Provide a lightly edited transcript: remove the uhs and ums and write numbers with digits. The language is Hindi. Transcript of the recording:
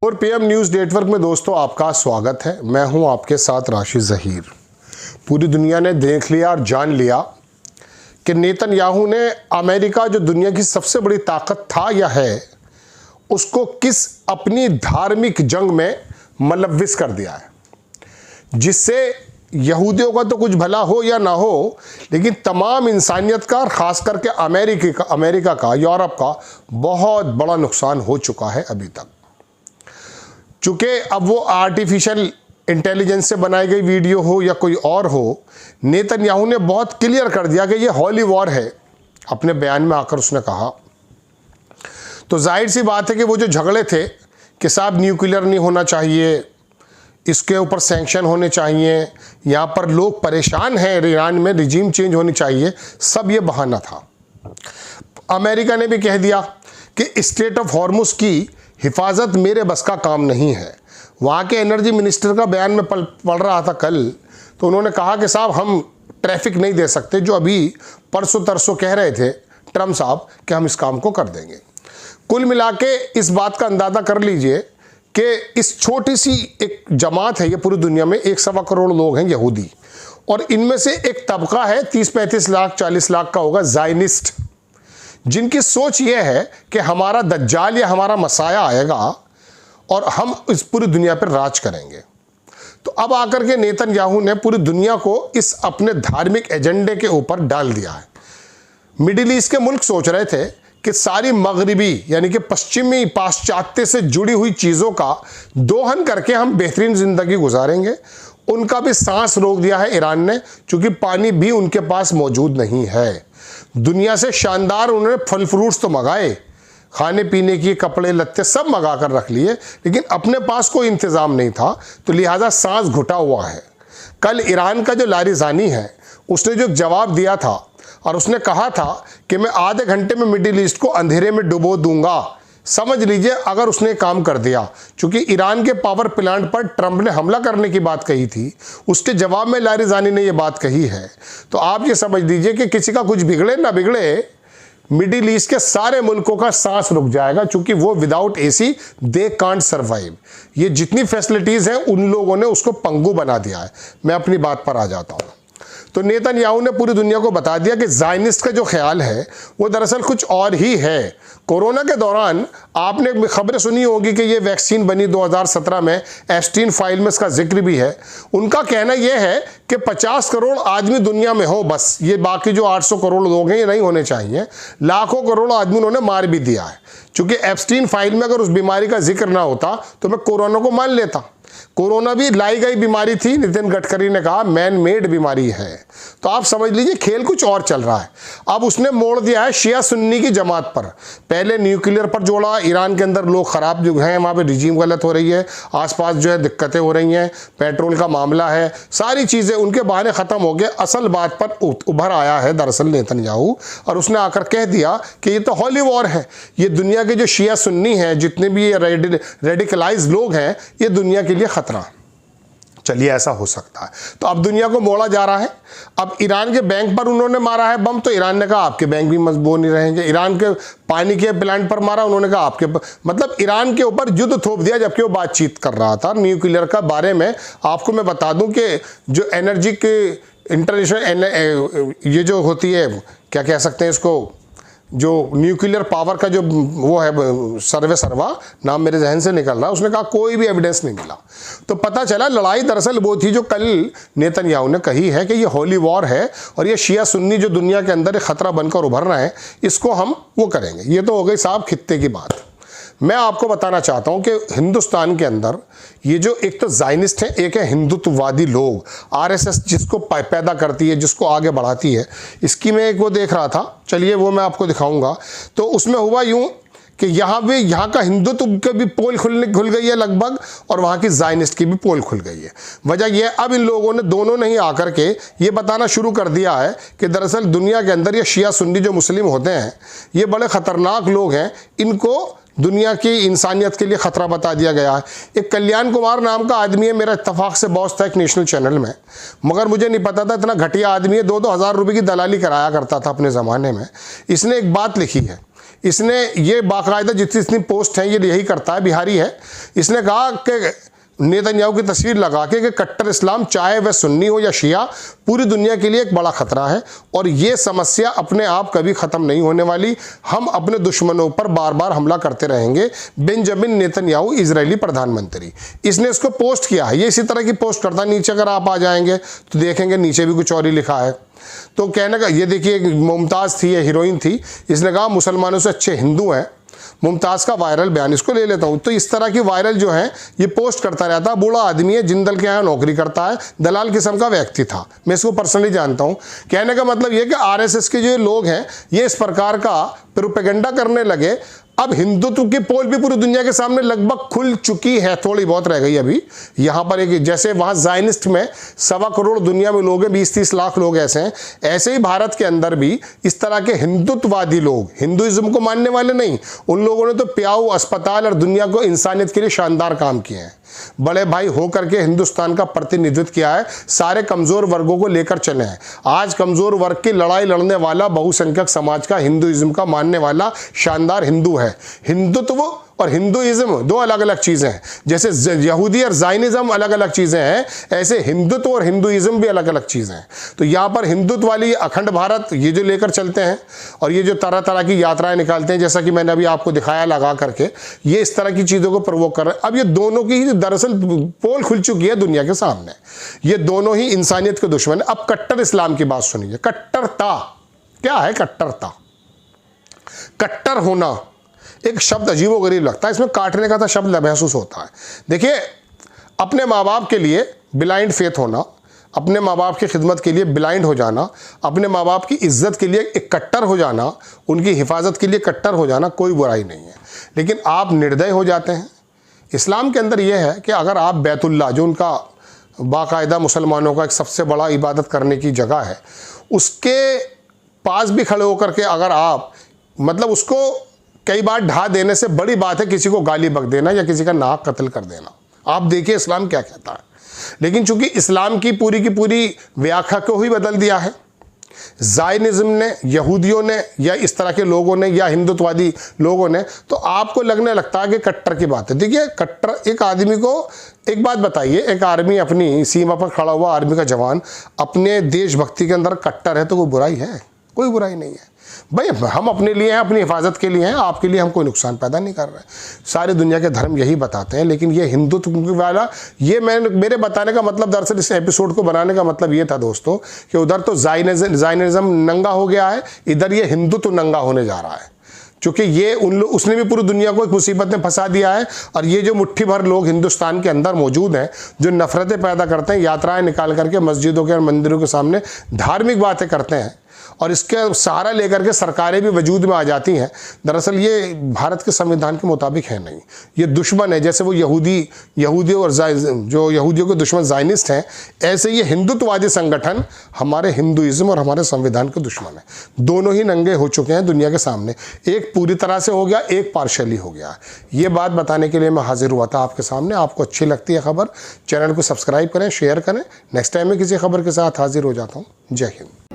और पीएम न्यूज़ नेटवर्क में दोस्तों आपका स्वागत है। मैं हूं आपके साथ राशिद ज़हीर। पूरी दुनिया ने देख लिया और जान लिया कि नेतन्याहू ने अमेरिका जो दुनिया की सबसे बड़ी ताकत था या है, उसको किस अपनी धार्मिक जंग में मुलव्विस कर दिया है, जिससे यहूदियों का तो कुछ भला हो या ना हो, लेकिन तमाम इंसानियत का और ख़ास करके अमेरिका का, यूरोप का बहुत बड़ा नुकसान हो चुका है अभी तक। चूँकि अब वो आर्टिफिशियल इंटेलिजेंस से बनाई गई वीडियो हो या कोई और हो, नेतन्याहू ने बहुत क्लियर कर दिया कि ये हॉली वॉर है। अपने बयान में आकर उसने कहा, तो जाहिर सी बात है कि वो जो झगड़े थे कि साहब न्यूक्लियर नहीं होना चाहिए, इसके ऊपर सैंक्शन होने चाहिए, यहाँ पर लोग परेशान हैं, ईरान में रिजीम चेंज होनी चाहिए, सब ये बहाना था। अमेरिका ने भी कह दिया कि स्ट्रेट ऑफ हॉर्मुज़ की हिफाजत मेरे बस का काम नहीं है। वहाँ के एनर्जी मिनिस्टर का बयान में पढ़ रहा था कल, तो उन्होंने कहा कि साहब हम ट्रैफिक नहीं दे सकते, जो अभी परसों तरसों कह रहे थे ट्रम्प साहब कि हम इस काम को कर देंगे। कुल मिला के इस बात का अंदाज़ा कर लीजिए कि इस छोटी सी एक जमात है, ये पूरी दुनिया में 1.25 करोड़ लोग हैं यहूदी, और इनमें से एक तबका है 30-35 लाख 40 लाख का होगा ज़ायनिस्ट, जिनकी सोच ये है कि हमारा दज्जाल या हमारा मसाया आएगा और हम इस पूरी दुनिया पर राज करेंगे। तो अब आकर के नेतन्याहू ने पूरी दुनिया को इस अपने धार्मिक एजेंडे के ऊपर डाल दिया है। मिडिल ईस्ट के मुल्क सोच रहे थे कि सारी मगरिबी यानी कि पश्चिमी पाश्चात्य से जुड़ी हुई चीज़ों का दोहन करके हम बेहतरीन ज़िंदगी गुजारेंगे। उनका भी सांस रोक दिया है ईरान ने, चूँकि पानी भी उनके पास मौजूद नहीं है। दुनिया से शानदार उन्होंने फल फ्रूट्स तो मंगाए, खाने पीने की, कपड़े लत्ते सब मंगा कर रख लिए, लेकिन अपने पास कोई इंतज़ाम नहीं था, तो लिहाजा सांस घुटा हुआ है। कल ईरान का जो लारिजानी है, उसने जो जवाब दिया था और उसने कहा था कि मैं आधे घंटे में मिडिल ईस्ट को अंधेरे में डुबो दूंगा। समझ लीजिए अगर उसने काम कर दिया, क्योंकि ईरान के पावर प्लांट पर ट्रंप ने हमला करने की बात कही थी, उसके जवाब में लारिजानी ने यह बात कही है, तो आप ये समझ लीजिए कि किसी का कुछ बिगड़े ना बिगड़े, मिडिल ईस्ट के सारे मुल्कों का सांस रुक जाएगा, क्योंकि वो without AC they can't survive. ये जितनी फैसिलिटीज़ हैं उन लोगों ने उसको पंगु बना दिया है। मैं अपनी बात पर आ जाता हूँ। तो नेतन्याहू ने पूरी दुनिया को बता दिया कि ज़ायनिस्ट का जो ख्याल है वो दरअसल कुछ और ही है। कोरोना के दौरान आपने खबरें सुनी होगी कि ये वैक्सीन बनी 2017 में, एप्स्टीन फाइल में इसका जिक्र भी है। उनका कहना यह है कि 50 करोड़ आदमी दुनिया में हो, बस ये बाकी जो 800 करोड़ लोग हैं ये नहीं होने चाहिए। लाखों करोड़ आदमी उन्होंने मार भी दिया है, क्योंकि एप्स्टीन फाइल में अगर उस बीमारी का जिक्र ना होता तो मैं कोरोना को मान लेता। कोरोना भी लाई गई बीमारी थी, नितिन गडकरी ने कहा मैन मेड बीमारी है। तो आप समझ लीजिए खेल कुछ और चल रहा है। अब उसने मोड़ दिया है शिया सुन्नी की जमात पर। पहले न्यूक्लियर पर जोड़ा, ईरान के अंदर लोग ख़राब जो हैं, वहाँ पे रिजीम गलत हो रही है, आसपास जो है दिक्कतें हो रही हैं, पेट्रोल का मामला है, सारी चीज़ें उनके बहाने ख़त्म हो गए। असल बात पर उभर आया है दरअसल नेतन्याहू, और उसने आकर कह दिया कि ये तो हॉली वॉर है। ये दुनिया के जो शिया सुन्नी हैं, जितने भी ये रेडिकलाइज लोग हैं, ये दुनिया के लिए खतरा। चलिए ऐसा हो सकता है, तो अब दुनिया को मोड़ा जा रहा है। अब ईरान के बैंक पर उन्होंने मारा है बम, तो ईरान ने कहा आपके बैंक भी मजबूत नहीं रहेंगे। ईरान के पानी के प्लांट पर मारा, उन्होंने कहा आपके, मतलब ईरान के ऊपर युद्ध थोप दिया, जबकि वो बातचीत कर रहा था न्यूक्लियर का बारे में। आपको मैं बता दूं कि जो एनर्जी के इंटरनेशनल ये जो होती है, क्या कह सकते हैं इसको, जो न्यूक्लियर पावर का जो वो है सर्वा नाम मेरे जहन से निकल रहा है, उसने कहा कोई भी एविडेंस नहीं मिला। तो पता चला लड़ाई दरअसल वो थी जो कल नेतन्याहू ने कही है कि ये हॉली वॉर है, और ये शिया सुन्नी जो दुनिया के अंदर एक ख़तरा बनकर उभर रहे हैं, इसको हम वो करेंगे। ये तो हो गई साहब खित्ते की बात। मैं आपको बताना चाहता हूं कि हिंदुस्तान के अंदर ये जो एक तो ज़ायनिस्ट है, एक है हिंदुत्ववादी लोग, आरएसएस जिसको पैदा करती है, जिसको आगे बढ़ाती है। इसकी मैं एक वो देख रहा था, चलिए वो मैं आपको दिखाऊंगा। तो उसमें हुआ यूं कि यहाँ का हिंदुत्व की भी पोल खुल गई है लगभग, और वहाँ की ज़ायनिस्ट की भी पोल खुल गई है। वजह यह अब इन लोगों ने दोनों ने ही आकर के ये बताना शुरू कर दिया है कि दरअसल दुनिया के अंदर ये शिया सुन्नी जो मुस्लिम होते हैं, ये बड़े ख़तरनाक लोग हैं, इनको दुनिया की इंसानियत के लिए ख़तरा बता दिया गया है। एक कल्याण कुमार नाम का आदमी है, मेरा इत्तफाक से बॉस था एक नेशनल चैनल में, मगर मुझे नहीं पता था इतना घटिया आदमी है। 2-2 हज़ार रुपये की दलाली कराया करता था अपने ज़माने में। इसने एक बात लिखी है, इसने ये बाकायदा जितनी पोस्ट हैं ये यही करता है, बिहारी है। इसने कहा कि नेतन्याहू की तस्वीर लगा के कि कट्टर इस्लाम चाहे वह सुन्नी हो या शिया पूरी दुनिया के लिए एक बड़ा खतरा है और ये समस्या अपने आप कभी ख़त्म नहीं होने वाली। हम अपने दुश्मनों पर बार बार हमला करते रहेंगे। बेंजामिन नेतन्याहू इजरायली प्रधानमंत्री, इसने इसको पोस्ट किया है। ये इसी तरह की पोस्ट करता है। नीचे अगर आप आ जाएंगे तो देखेंगे नीचे भी कुछ और ही लिखा है। तो कहने का ये देखिए, मुमताज़ थी, ये हीरोइन थी, इसने कहा मुसलमानों से अच्छे हिंदू हैं। मुमताज़ का वायरल बयान, इसको ले लेता हूँ। तो इस तरह की वायरल जो है ये पोस्ट करता रहता है। बूढ़ा आदमी है, जिंदल के यहाँ नौकरी करता है, दलाल किस्म का व्यक्ति था, मैं इसको पर्सनली जानता हूँ। कहने का मतलब ये कि आरएसएस के जो लोग हैं ये इस प्रकार का प्रोपेगेंडा करने लगे। अब हिंदुत्व की पोल भी पूरी दुनिया के सामने लगभग खुल चुकी है, थोड़ी बहुत रह गई अभी। यहाँ पर एक, जैसे वहाँ ज़ायनिस्ट में 1.25 करोड़ दुनिया में लोग हैं, 20-30 लाख लोग ऐसे हैं, ऐसे ही भारत के अंदर भी इस तरह के हिंदुत्ववादी लोग, हिंदुइज्म को मानने वाले नहीं, उन लोगों ने तो प्याऊ अस्पताल और दुनिया को इंसानियत के लिए शानदार काम किए हैं। बड़े भाई होकर के हिंदुस्तान का प्रतिनिधित्व किया है, सारे कमज़ोर वर्गों को लेकर चले हैं। आज कमज़ोर वर्ग की लड़ाई लड़ने वाला बहुसंख्यक समाज का, हिंदुइज्म का मानने वाला शानदार हिंदू है। हिंदुत्व और हिंदुइज्म दो अलग अलग चीज़ें हैं। जैसे यहूदी और ज़ायनिज़्म अलग अलग चीज़ें हैं, ऐसे हिंदुत्व और हिंदुइज्म भी अलग अलग चीज़ें हैं। तो यहाँ पर हिंदुत्व वाली अखंड भारत ये जो लेकर चलते हैं और ये जो तरह तरह की यात्राएं निकालते हैं, जैसा कि मैंने अभी आपको दिखाया लगा करके, ये इस तरह की चीज़ों को प्रवोक कर रहे हैं। अब ये दोनों की दरअसल पोल खुल चुकी है दुनिया के सामने। ये दोनों ही इंसानियत के दुश्मन है। अब कट्टर इस्लाम की बात सुनिए। कट्टरता क्या है? कट्टरता, कट्टर होना एक शब्द अजीबोगरीब लगता है, इसमें काटने का तो शब्द महसूस होता है। देखिए, अपने माँ बाप के लिए ब्लाइंड फेथ होना, अपने माँ बाप की खिदमत के लिए ब्लाइंड हो जाना, अपने माँ बाप की इज्जत के लिए एक कट्टर हो जाना, उनकी हिफाजत के लिए कट्टर हो जाना कोई बुराई नहीं है। लेकिन आप निर्दय हो जाते हैं। इस्लाम के अंदर यह है कि अगर आप बैतुल्लाह, जो उनका बाकायदा मुसलमानों का एक सबसे बड़ा इबादत करने की जगह है, उसके पास भी खड़े होकर के अगर आप मतलब उसको कई बार ढा देने से बड़ी बात है किसी को गाली बक देना या किसी का नाक कत्ल कर देना। आप देखिए इस्लाम क्या कहता है। लेकिन चूंकि इस्लाम की पूरी व्याख्या को ही बदल दिया है ज़ायनिज़्म ने, यहूदियों ने, या इस तरह के लोगों ने, या हिंदुत्ववादी लोगों ने, तो आपको लगने लगता है कि कट्टर की बात है। देखिए, कट्टर एक आदमी को, एक बात बताइए, एक आर्मी अपनी सीमा पर खड़ा हुआ आर्मी का जवान अपने देशभक्ति के अंदर कट्टर है तो कोई बुराई है? कोई बुराई नहीं है भाई। हम अपने लिए हैं, अपनी हिफाजत के लिए हैं, आपके लिए हम कोई नुकसान पैदा नहीं कर रहे। सारी दुनिया के धर्म यही बताते हैं। लेकिन ये हिंदुत्व वाला, ये मेरे बताने का मतलब, दरअसल इस एपिसोड को बनाने का मतलब ये था दोस्तों कि उधर तो ज़ायनिज़्म नंगा हो गया है, इधर ये हिंदुत्व नंगा होने जा रहा है। चूँकि ये उसने भी पूरी दुनिया को एक मुसीबत में फंसा दिया है। और ये जो मुट्ठी भर लोग हिंदुस्तान के अंदर मौजूद हैं जो नफरतें पैदा करते हैं, यात्राएं निकाल करके मस्जिदों के और मंदिरों के सामने धार्मिक बातें करते हैं और इसके सहारा लेकर के सरकारें भी वजूद में आ जाती हैं, दरअसल ये भारत के संविधान के मुताबिक है नहीं। ये दुश्मन है। जैसे वो यहूदी और जो यहूदियों के दुश्मन ज़ायनिस्ट हैं, ऐसे ये हिंदुत्ववादी संगठन हमारे हिंदुइज्म और हमारे संविधान के दुश्मन हैं। दोनों ही नंगे हो चुके हैं दुनिया के सामने। एक पूरी तरह से हो गया, एक पार्शली हो गया। ये बात बताने के लिए मैं हाजिर हुआ था आपके सामने। आपको अच्छी लगती है खबर, चैनल को सब्सक्राइब करें, शेयर करें। नेक्स्ट टाइम मैं किसी खबर के साथ हाजिर हो जाता हूँ। जय हिंद।